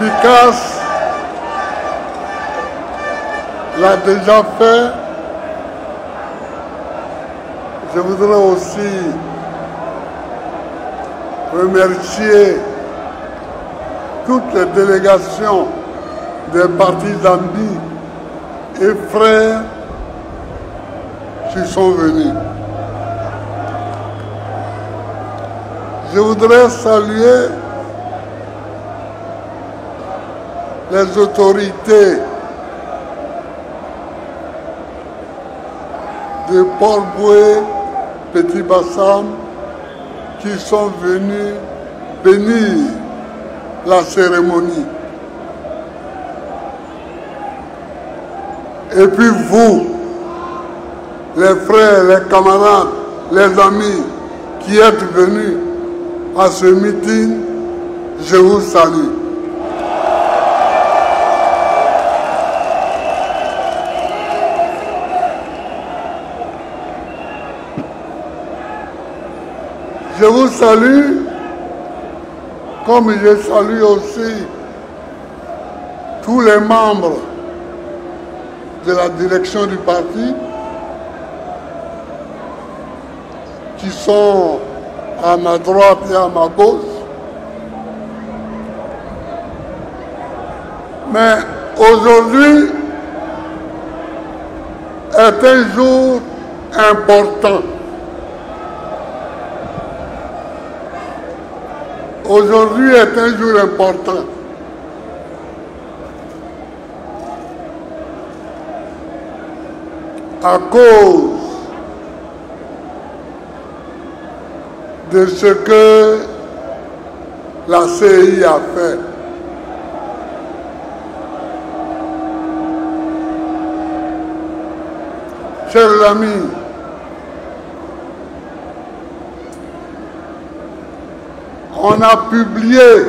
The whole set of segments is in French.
Picasse l'a déjà fait. Je voudrais aussi remercier toutes les délégations des partis amis et frères qui sont venus. Je voudrais saluer les autorités de Port-Boué, Petit Bassam, qui sont venus bénir la cérémonie. Et puis vous, les frères, les camarades, les amis qui êtes venus à ce meeting, je vous salue. Je vous salue, comme je salue aussi tous les membres de la direction du parti qui sont à ma droite et à ma gauche. Mais aujourd'hui est un jour important. Aujourd'hui est un jour important. À cause de ce que la CI a fait. Chers amis, on a publié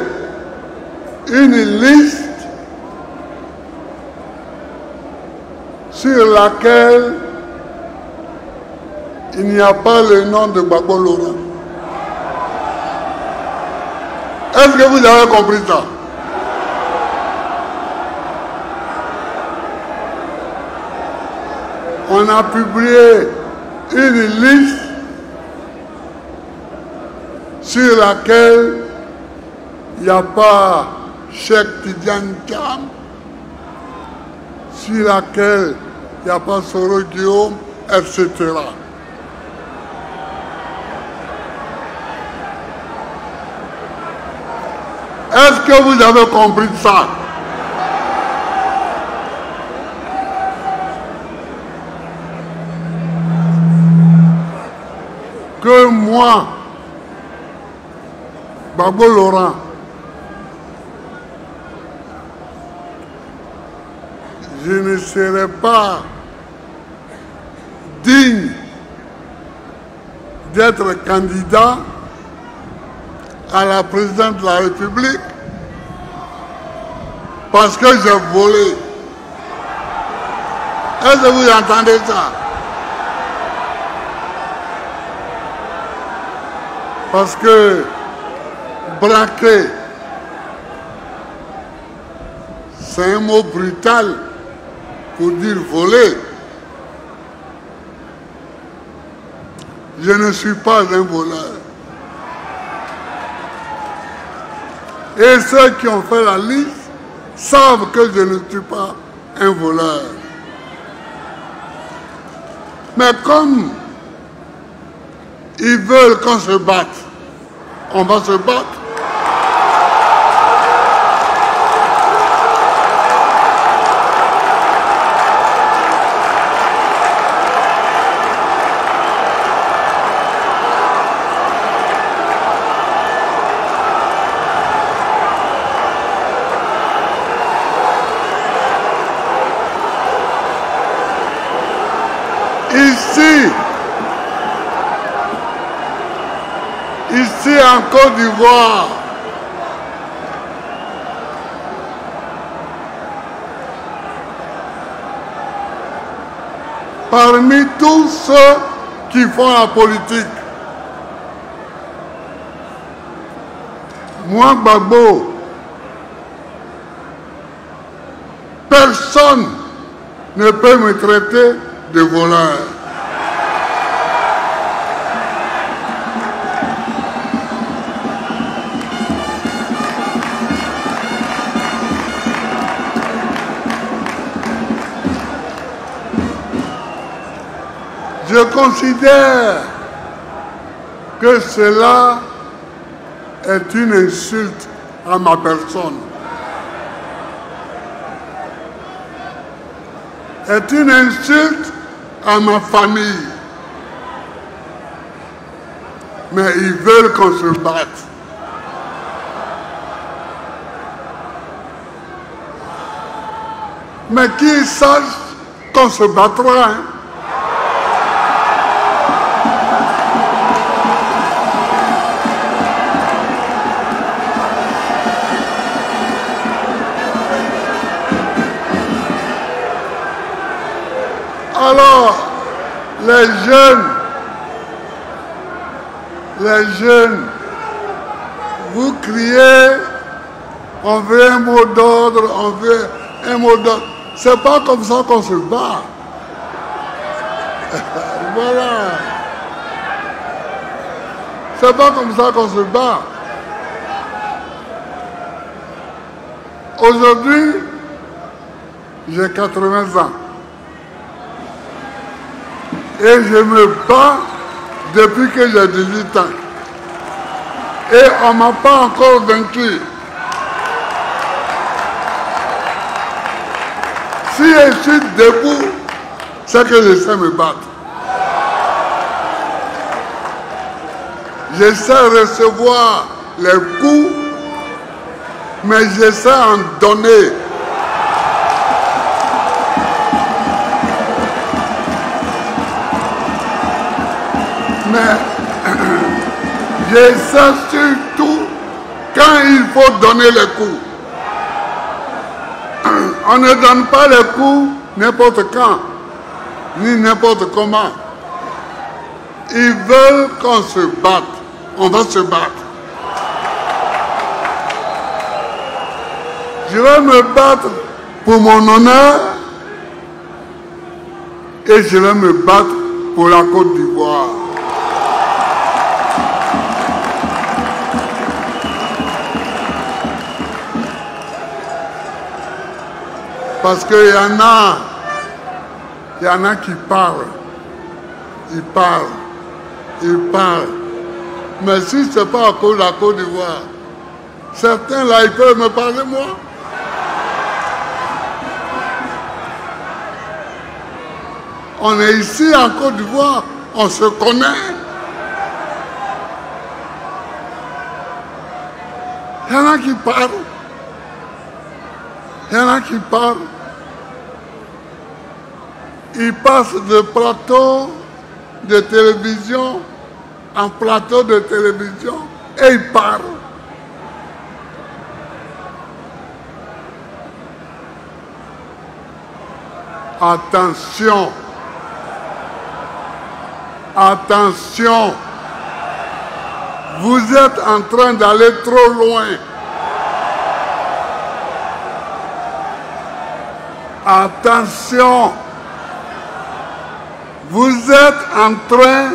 une liste sur laquelle il n'y a pas le nom de Gbagbo Laurent. Est-ce que vous avez compris ça? On a publié une liste sur laquelle il n'y a pas Cheikh Tidiane Thiam, sur laquelle il n'y a pas Soro Guillaume, etc. Est-ce que vous avez compris ça? Que moi, Gbagbo Laurent, je ne serai pas digne d'être candidat à la présidence de la République parce que j'ai volé. Est-ce que vous entendez ça? Parce que braquer, c'est un mot brutal pour dire voler. Je ne suis pas un voleur. Et ceux qui ont fait la liste savent que je ne suis pas un voleur. Mais comme ils veulent qu'on se batte, on va se battre. Ici en Côte d'Ivoire, parmi tous ceux qui font la politique, moi, Gbagbo, personne ne peut me traiter de voleur. Je considère que cela est une insulte à ma personne. Est une insulte à ma famille. Mais ils veulent qu'on se batte. Mais qu'ils sachent qu'on se battra. Hein. Alors, les jeunes, vous criez, on veut un mot d'ordre, on veut un mot d'ordre. C'est pas comme ça qu'on se bat. Voilà. C'est pas comme ça qu'on se bat. Aujourd'hui, j'ai 80 ans. Et je me bats depuis que j'ai 18 ans. Et on ne m'a pas encore vaincu. Si je suis debout, c'est que je sais me battre. Je sais recevoir les coups, mais je sais en donner. Mais je sais surtout quand il faut donner les coups. On ne donne pas les coups n'importe quand, ni n'importe comment. Ils veulent qu'on se batte. On va se battre. Je vais me battre pour mon honneur et je vais me battre pour la Côte d'Ivoire. Parce qu'il y en a qui parlent. Ils parlent. Mais si ce n'est pas à cause de la Côte d'Ivoire, certains là, ils peuvent me parler moi. On est ici en Côte d'Ivoire, on se connaît. Il y en a qui parlent. Il y en a qui parlent. Ils passent de plateau de télévision en plateau de télévision et ils parlent. Attention. Attention. Vous êtes en train d'aller trop loin. Attention. Vous êtes en train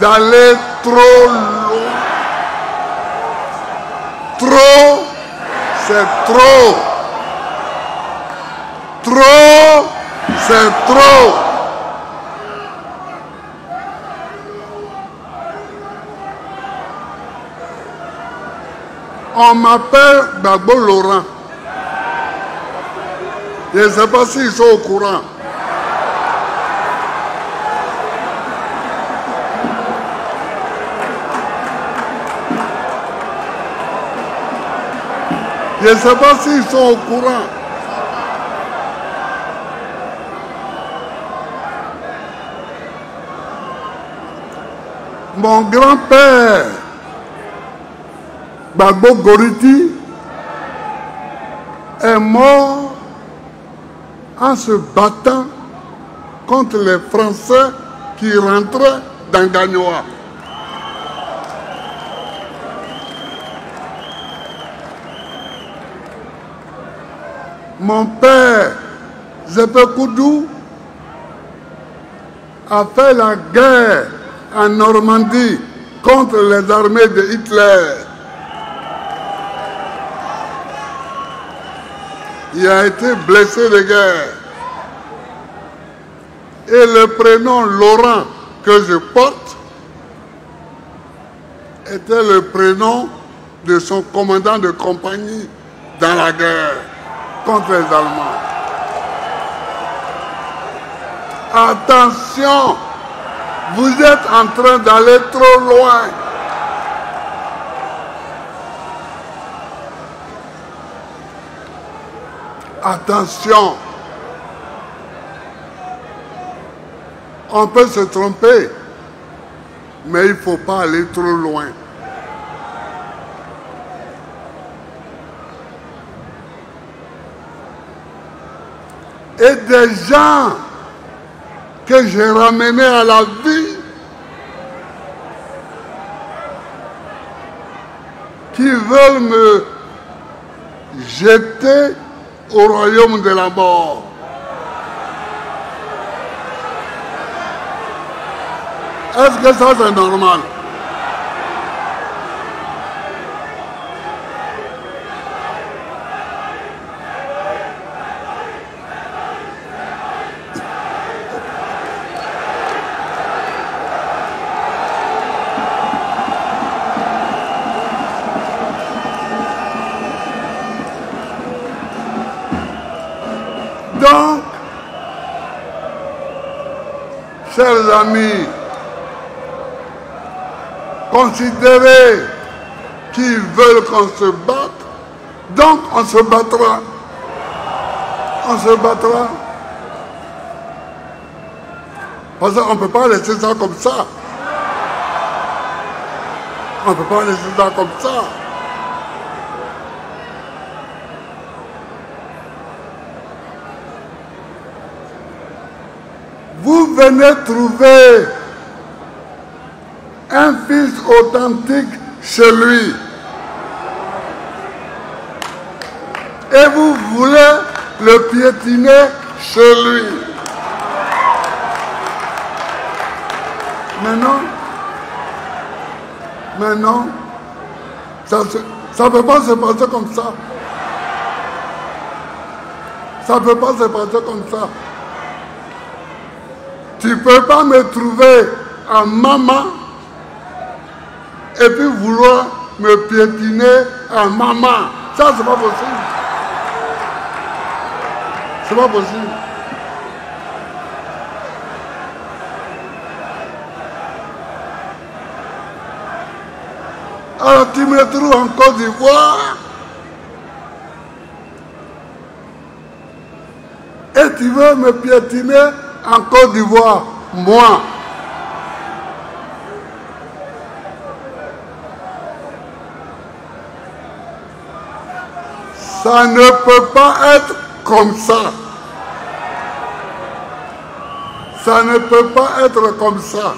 d'aller trop loin. Trop, c'est trop. Trop, c'est trop. On m'appelle Gbagbo Laurent. Je ne sais pas s'ils sont au courant. Je ne sais pas s'ils sont au courant. Mon grand-père, Gbagbo Goriti, est mort en se battant contre les Français qui rentraient dans Gagnoa. Mon père, Zépé Koudou a fait la guerre en Normandie contre les armées de Hitler. Il a été blessé de guerre. Et le prénom Laurent que je porte était le prénom de son commandant de compagnie dans la guerre contre les Allemands. Attention, vous êtes en train d'aller trop loin. Attention, on peut se tromper, mais il ne faut pas aller trop loin. Et des gens que j'ai ramenés à la vie, qui veulent me jeter au royaume de la mort. Est-ce que ça c'est normal? Donc, chers amis, considérez qu'ils veulent qu'on se batte, donc on se battra. On se battra. Parce qu'on ne peut pas laisser ça comme ça. On ne peut pas laisser ça comme ça. Vous venez trouver un fils authentique chez lui. Et vous voulez le piétiner chez lui. Mais non, ça ne peut pas se passer comme ça. Ça ne peut pas se passer comme ça. Tu ne peux pas me trouver en maman et puis vouloir me piétiner en maman. Ça, c'est pas possible. C'est pas possible. Alors tu me trouves en Côte d'Ivoire et tu veux me piétiner en Côte d'Ivoire, moi. Ça ne peut pas être comme ça. Ça ne peut pas être comme ça.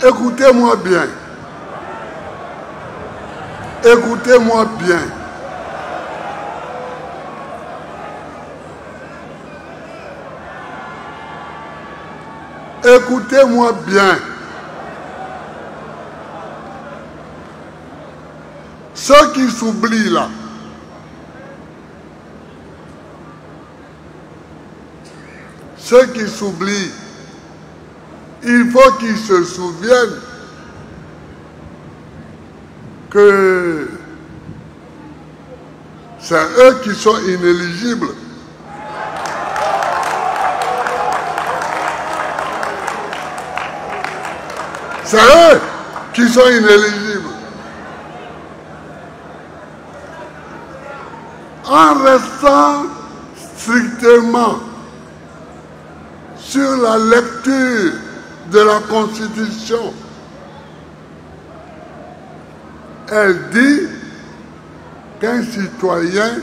Écoutez-moi bien. Écoutez-moi bien. Écoutez-moi bien. Ceux qui s'oublient là, ceux qui s'oublient, il faut qu'ils se souviennent que c'est eux qui sont inéligibles. C'est eux qui sont inéligibles. En restant strictement sur la lecture de la Constitution, elle dit qu'un citoyen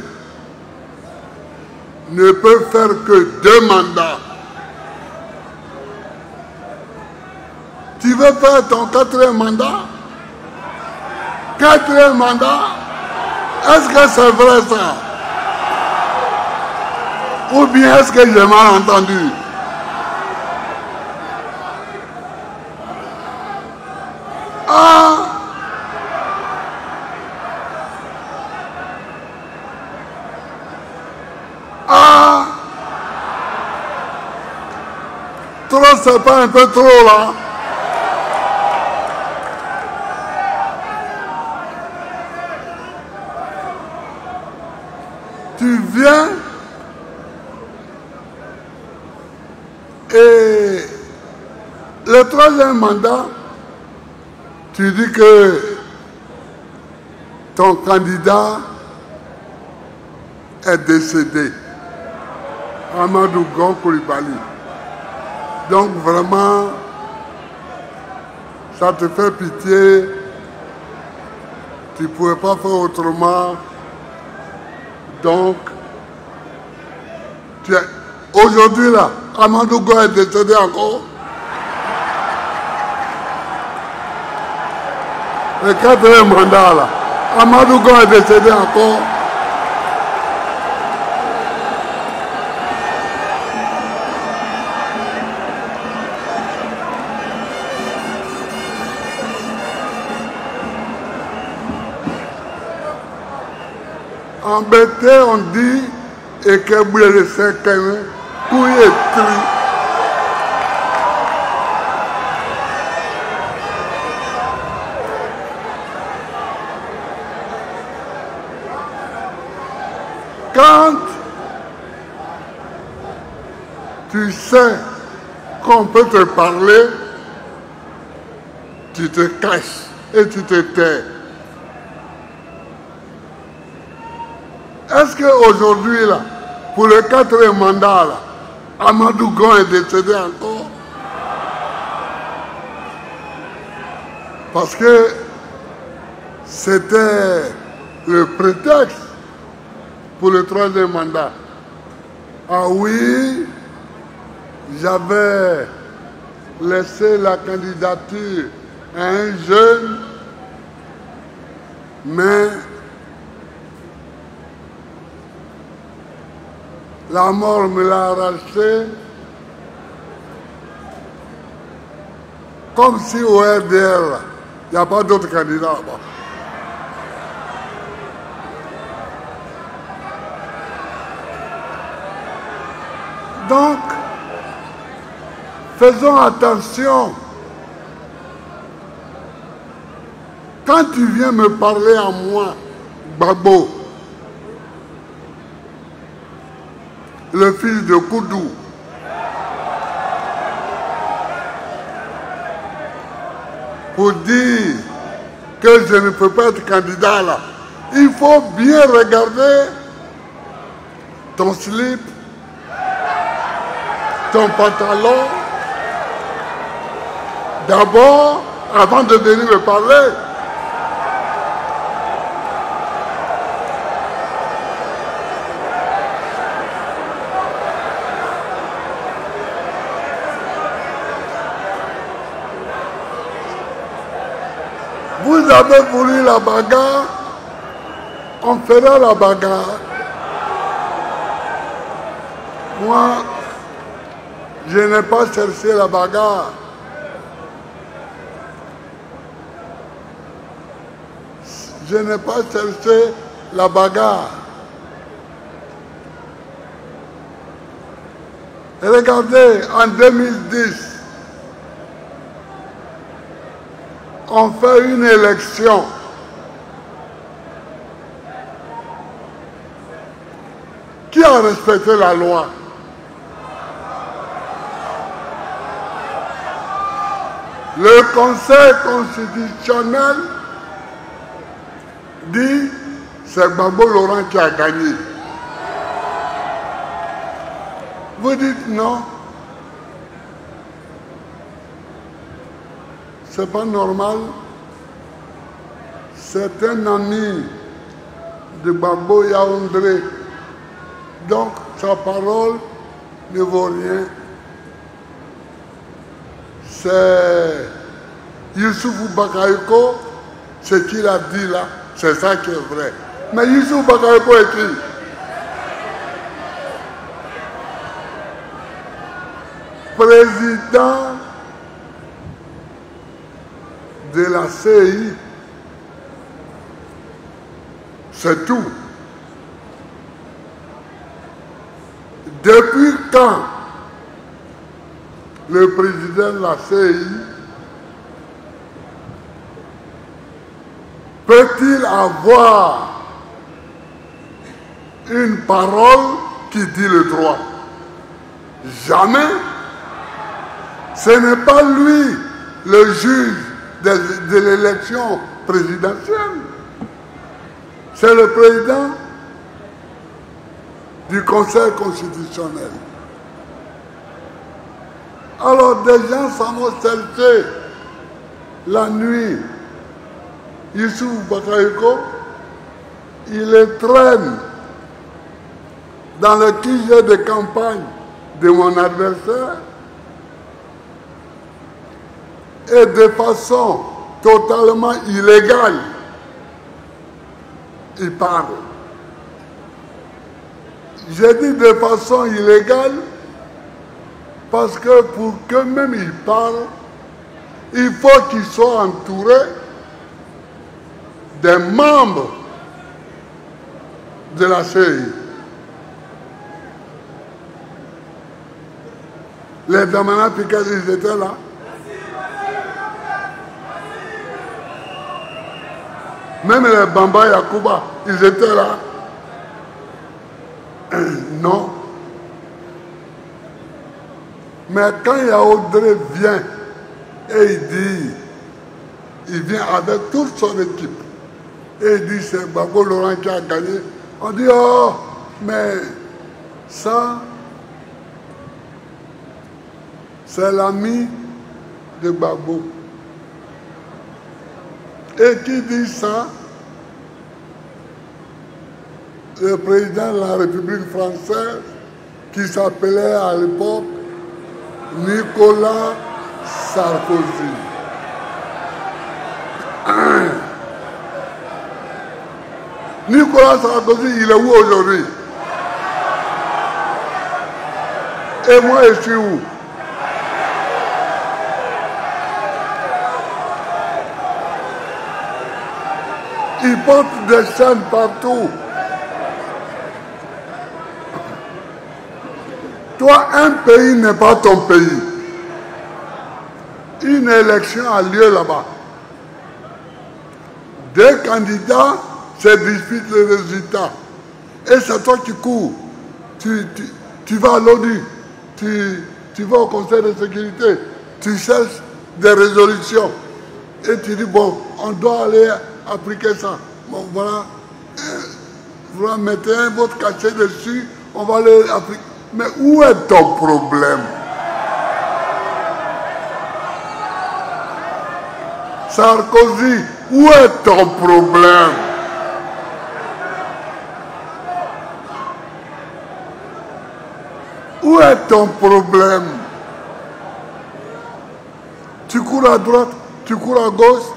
ne peut faire que 2 mandats. Tu veux faire ton 4e mandat? 4e mandat? Est-ce que c'est vrai ça? Ou bien est-ce que j'ai mal entendu? Ah! Ah! Trop, c'est pas un peu trop là? Tu viens et le troisième mandat, tu dis que ton candidat est décédé, Amadou Gon Coulibaly. Donc vraiment, ça te fait pitié, tu ne pouvais pas faire autrement. Donc, aujourd'hui là, Amadou Gon est décédé encore. Le quatrième mandat là, Amadou Gon est décédé encore. Embêté, on dit, et que vous le savez quand même, tout est tri. Quand tu sais qu'on peut te parler, tu te caches et tu te tais. Est-ce qu'aujourd'hui, là, pour le quatrième mandat, là, Amadou Gon est décédé encore? Parce que c'était le prétexte pour le troisième mandat. Ah oui, j'avais laissé la candidature à un jeune, mais la mort me l'a arraché, comme si au RDR, il n'y a pas d'autres candidats là-bas. Donc, faisons attention. Quand tu viens me parler à moi, Babo, le fils de Koudou, pour dire que je ne peux pas être candidat là, il faut bien regarder ton slip, ton pantalon, d'abord, avant de venir me parler. Vous avez voulu la bagarre, on fera la bagarre. Moi, je n'ai pas cherché la bagarre. Je n'ai pas cherché la bagarre. Et regardez, en 2010, on fait une élection. Qui a respecté la loi? Le Conseil constitutionnel dit c'est Babo Laurent qui a gagné. Vous dites non. C'est pas normal. C'est un ami de Babo Yaoundé. Donc sa parole ne vaut rien. C'est Youssoufou Bakayoko, ce qu'il a dit là, c'est ça qui est vrai. Mais Youssouf Bakayoko écrit. Président de la CI, c'est tout. Depuis quand le président de la CI peut-il avoir une parole qui dit le droit? Jamais. Ce n'est pas lui le juge de l'élection présidentielle. C'est le président du Conseil constitutionnel. Alors des gens s'en vont chercher la nuit. Youssouf Bakayoko, il les traîne dans le QG de campagne de mon adversaire et de façon totalement illégale, il parle. J'ai dit de façon illégale parce que pour que même il parle, il faut qu'il soit entouré des membres de la CI. Les Damana Pikal, ils étaient là. Même les Bamba Yakuba, ils étaient là. Non. Mais quand Yaoundé vient et il dit, il vient avec toute son équipe, et il dit c'est Gbagbo Laurent qui a gagné, on dit oh, mais ça, c'est l'ami de Gbagbo. Et qui dit ça? Le président de la République française, qui s'appelait à l'époque Nicolas Sarkozy. Nicolas Sarkozy, il est où aujourd'hui? Et moi, je suis où? Il porte des chaînes partout. Toi, un pays n'est pas ton pays. Une élection a lieu là-bas. Des candidats se disputent les résultats. Et c'est toi qui cours. Tu vas à l'ONU, tu vas au Conseil de sécurité, tu cherches des résolutions. Et tu dis, bon, on doit aller appliquer ça. Bon, voilà, vous mettez votre cachet dessus, on va aller appliquer. Mais où est ton problème? Sarkozy, où est ton problème? Où est ton problème? Tu cours à droite, tu cours à gauche,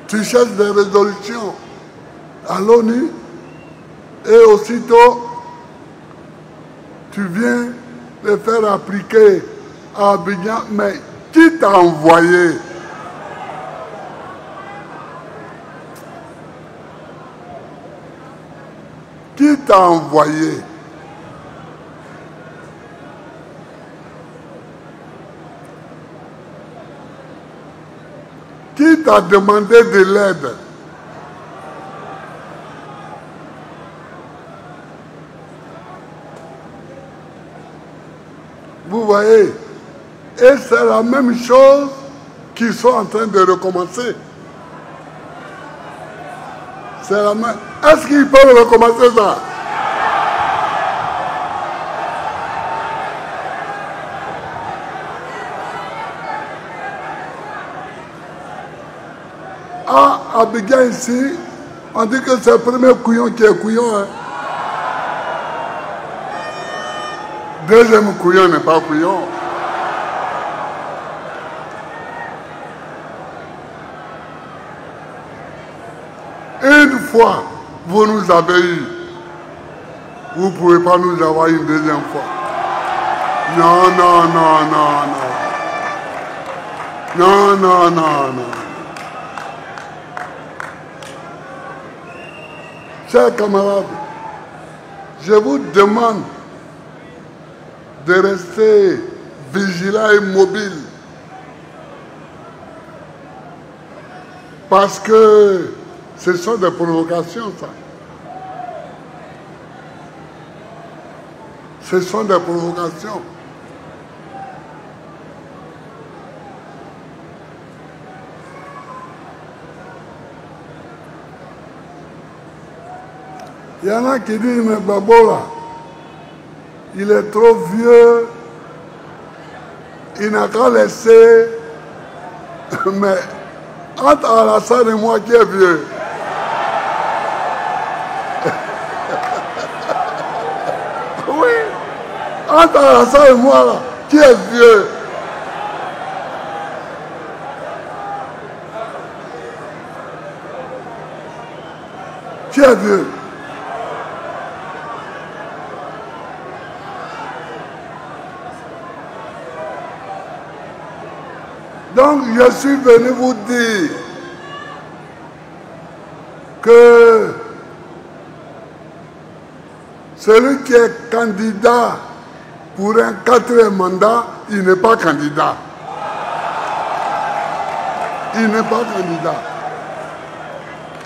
tu cherches des résolutions à l'ONU et aussitôt tu viens les faire appliquer à Abidjan. Mais qui t'a envoyé? Qui t'a envoyé? Qui t'a demandé de l'aide? Vous voyez? Et c'est la même chose qu'ils sont en train de recommencer. C'est la même. Est-ce qu'ils peuvent recommencer ça? À Abidjan ici, on dit que c'est le premier couillon qui est couillon. Hein. Deuxième couillon n'est pas couillon. Une fois, vous nous avez eu. Vous ne pouvez pas nous avoir une deuxième fois. Non, non, non, non, non. Non, non, non, non. Chers camarades, je vous demande de rester vigilants et mobiles. Parce que ce sont des provocations, ça. Ce sont des provocations. Il y en a qui disent, mais Babola, il est trop vieux, il n'a qu'à laisser, mais entre Alassane et moi qui est vieux. Oui, entre Alassane et moi là, qui est vieux. Qui est vieux. Donc, je suis venu vous dire que celui qui est candidat pour un 4e mandat, il n'est pas candidat. Il n'est pas candidat.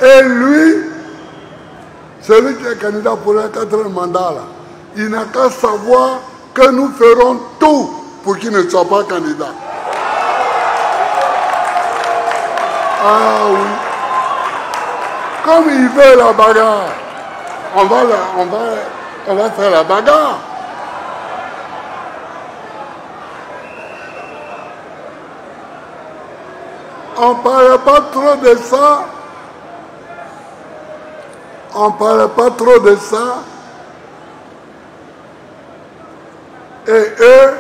Et lui, celui qui est candidat pour un 4e mandat, là, il n'a qu'à savoir que nous ferons tout pour qu'il ne soit pas candidat. Ah oui. Comme il veut la bagarre, on va faire la bagarre. On ne parle pas trop de ça. On ne parle pas trop de ça. Et eux,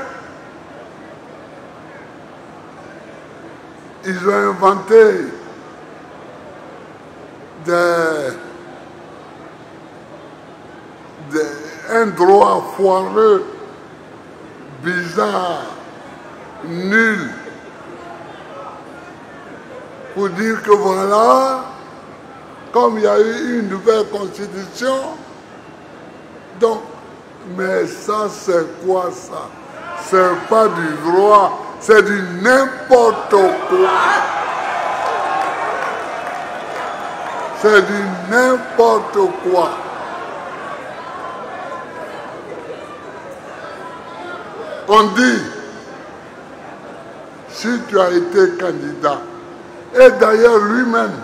ils ont inventé un droit foireux, bizarre, nul, pour dire que voilà, comme il y a eu une nouvelle constitution, donc, mais ça c'est quoi ça? C'est pas du droit, c'est du n'importe quoi. C'est du n'importe quoi. On dit, si tu as été candidat, et d'ailleurs lui-même,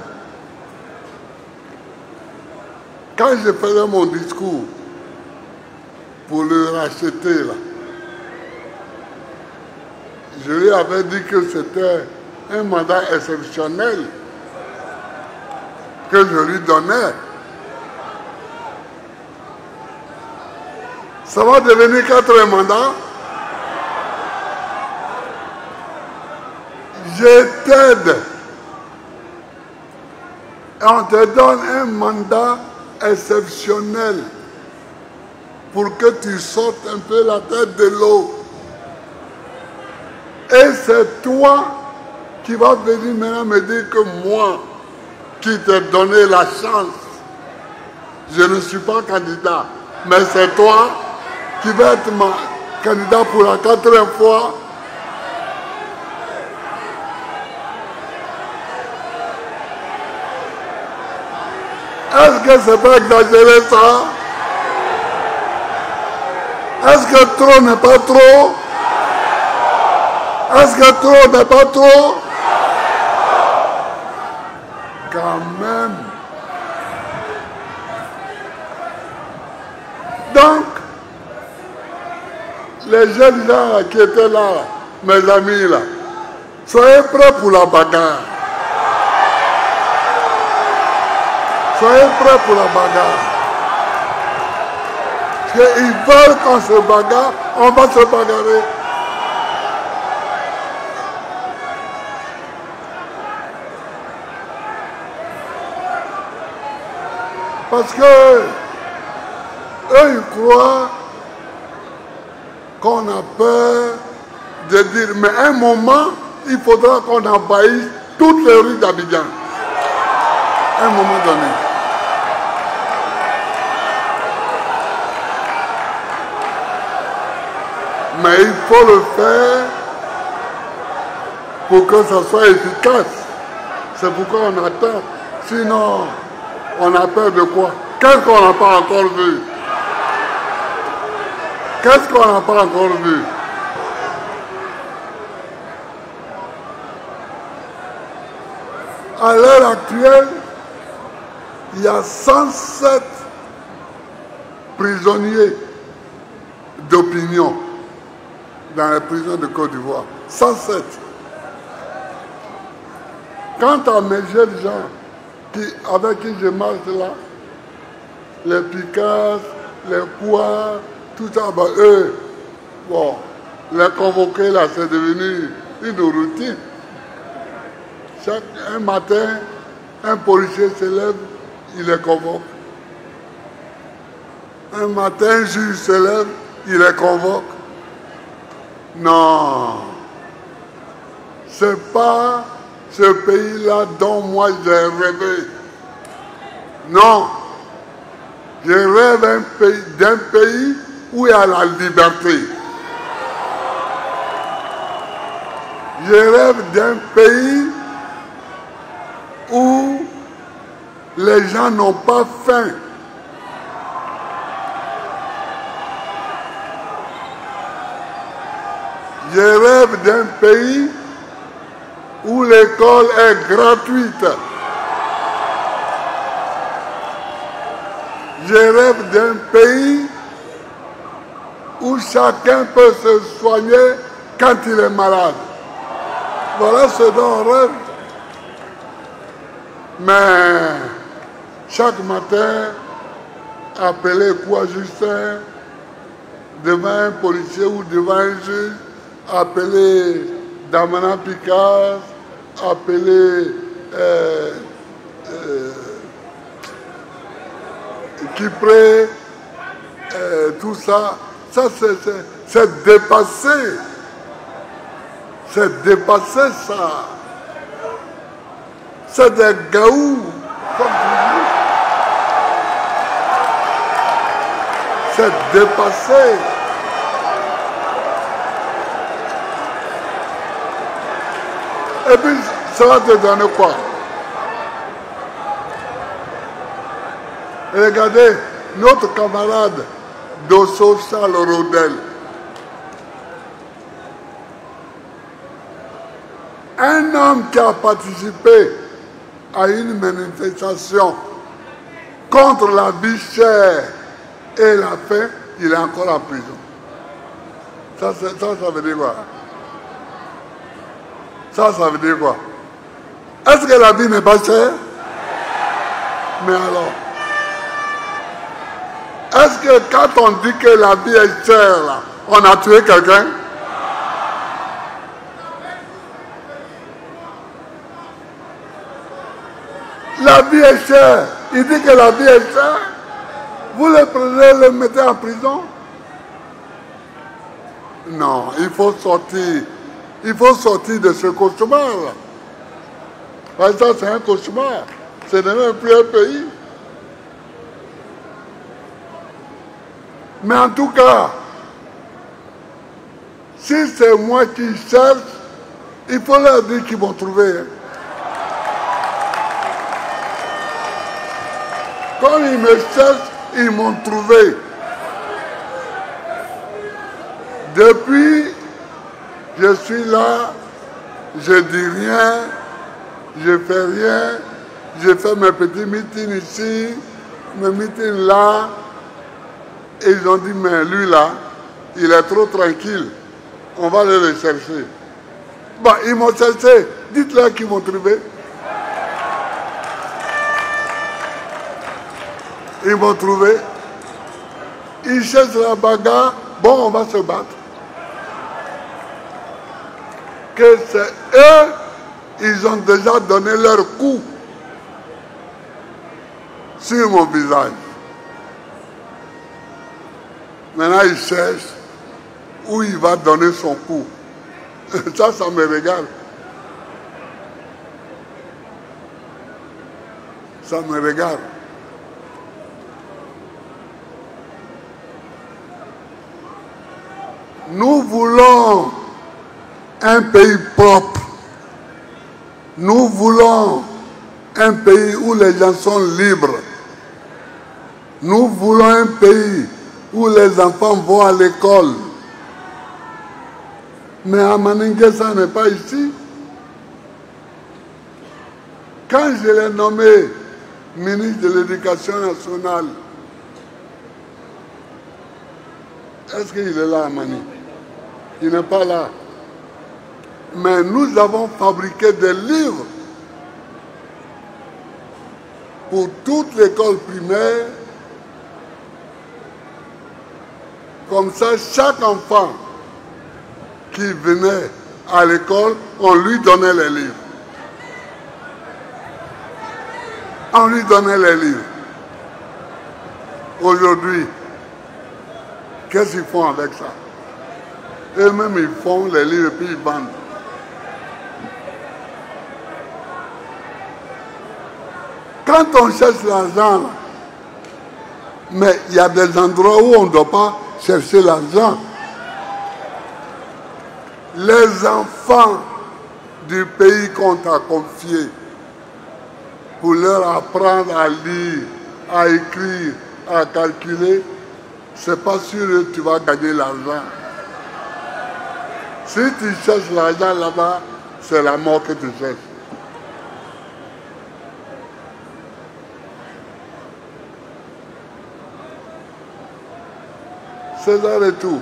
quand je faisais mon discours pour le racheter là, je lui avais dit que c'était un mandat exceptionnel que je lui donnais. Ça va devenir 4 mandats. Je t'aide. Et on te donne un mandat exceptionnel pour que tu sortes un peu la tête de l'eau. Et c'est toi qui vas venir maintenant me dire que moi, qui t'ai donné la chance, je ne suis pas candidat, mais c'est toi qui vas être ma candidat pour la 4e fois. Est-ce que c'est pas exagéré ça? Est-ce que trop n'est pas trop? Est-ce que trop n'est pas trop? Quand même. Donc, les jeunes gens qui étaient là, mes amis là, soyez prêts pour la bagarre. Soyez prêts pour la bagarre. Parce qu'ils veulent qu'on se bagarre, on va se bagarrer. Parce que eux, ils croient qu'on a peur de dire, mais à un moment, il faudra qu'on envahisse toutes les rues d'Abidjan. À un moment donné. Mais il faut le faire pour que ça soit efficace. C'est pourquoi on attend. Sinon, on a peur de quoi? Qu'est-ce qu'on n'a pas encore vu? Qu'est-ce qu'on n'a pas encore vu? À l'heure actuelle, il y a 107 prisonniers d'opinion dans les prisons de Côte d'Ivoire. 107. Quant à mes jeunes gens avec qui je marche là, les Picasso, les Poids, tout ça, bah, eux, bon, les convoquer là, c'est devenu une routine. Un matin, un policier se lève, il les convoque. Un matin, un juge se lève, il les convoque. Non, c'est pas ce pays-là dont moi j'ai rêvé. Non, je rêve d'un pays où il y a la liberté. Je rêve d'un pays où les gens n'ont pas faim. Je rêve d'un pays où l'école est gratuite. Je rêve d'un pays où chacun peut se soigner quand il est malade. Voilà ce dont on rêve. Mais chaque matin, appeler quoi Justin devant un policier ou devant un juge, appeler Damana Picasso, appeler Kipré, tout ça, ça c'est dépassé. C'est dépassé ça. C'est des gaous, comme tu dis. C'est dépassé. Et puis, ça va te donner quoi? Regardez, notre camarade Dosso Charles Rodel. Un homme qui a participé à une manifestation contre la vie chère et la faim, il est encore en prison. Ça veut dire quoi? Ça veut dire quoi? Est-ce que la vie n'est pas chère? Mais alors, est-ce que quand on dit que la vie est chère, là, on a tué quelqu'un? La vie est chère. Il dit que la vie est chère. Vous le prenez, le mettez en prison? Non, il faut sortir. Il faut sortir de ce cauchemar-là. Parce que ça, c'est un cauchemar. Ce n'est même plus un pays. Mais en tout cas, si c'est moi qui cherche, il faut leur dire qu'ils vont trouver. Hein. Quand ils me cherchent, ils m'ont trouvé. Depuis, je suis là, je dis rien, je fais rien, je fais mes petits meetings ici, mes meetings là, et ils ont dit, mais lui là, il est trop tranquille, on va aller le chercher. Bon, ils m'ont cherché, dites-leur qu'ils m'ont trouvé. Ils m'ont trouvé. Ils cherchent la bagarre. Bon, on va se battre. Que c'est eux, ils ont déjà donné leur coup. sur mon visage. Maintenant, il cherche où il va donner son coup. Ça me regarde. Ça me regarde. Nous voulons un pays propre. Nous voulons un pays où les gens sont libres. Nous voulons un pays où les enfants vont à l'école. Mais à Maningue, ça n'est pas ici. Quand je l'ai nommé ministre de l'Éducation nationale, est-ce qu'il est là à Mani? Il n'est pas là. Mais nous avons fabriqué des livres pour toute l'école primaire. Comme ça, chaque enfant qui venait à l'école, on lui donnait les livres. On lui donnait les livres. Aujourd'hui, qu'est-ce qu'ils font avec ça? Eux-mêmes, ils font les livres et puis ils vendent. Quand on cherche l'argent, mais il y a des endroits où on ne doit pas chercher l'argent. Les enfants du pays qu'on t'a confié pour leur apprendre à lire, à écrire, à calculer, c'est pas sûr que tu vas gagner l'argent. Si tu cherches l'argent là-bas, c'est la mort que tu cherches. C'est ça le tout.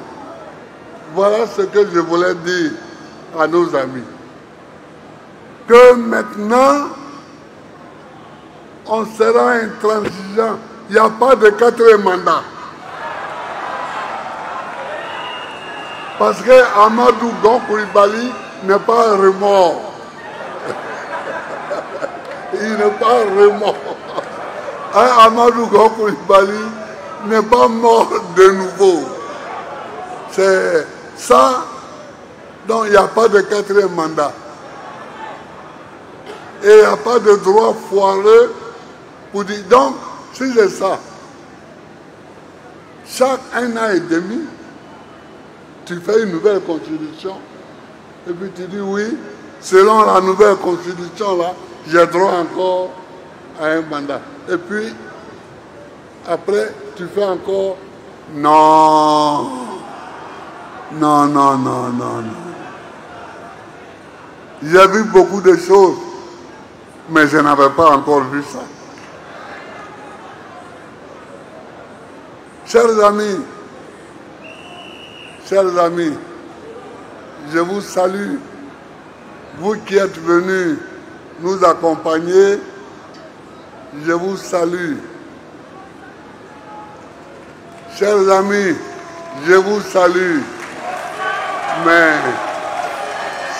Voilà ce que je voulais dire à nos amis. Que maintenant, on sera intransigeant. Il n'y a pas de quatrième mandat. Parce que Amadou Gon Coulibaly n'est pas remords. Il n'est pas remords. Amadou Gon Coulibaly n'est pas mort de nouveau. C'est ça. Donc il n'y a pas de quatrième mandat. Et il n'y a pas de droit foireux pour dire. Donc, si c'est ça, chaque 1 an et demi, tu fais une nouvelle constitution. Et puis tu dis oui, selon la nouvelle constitution là, j'ai droit encore à un mandat. Et puis, après, tu fais encore non. Non, non, non, non, non. J'ai vu beaucoup de choses, mais je n'avais pas encore vu ça. Chers amis, je vous salue. Vous qui êtes venus nous accompagner, je vous salue. Chers amis, je vous salue. Mais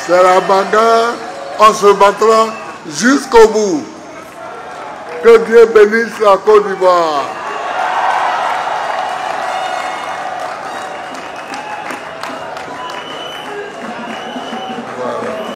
c'est la bagarre, on se battra jusqu'au bout. Que Dieu bénisse la Côte d'Ivoire.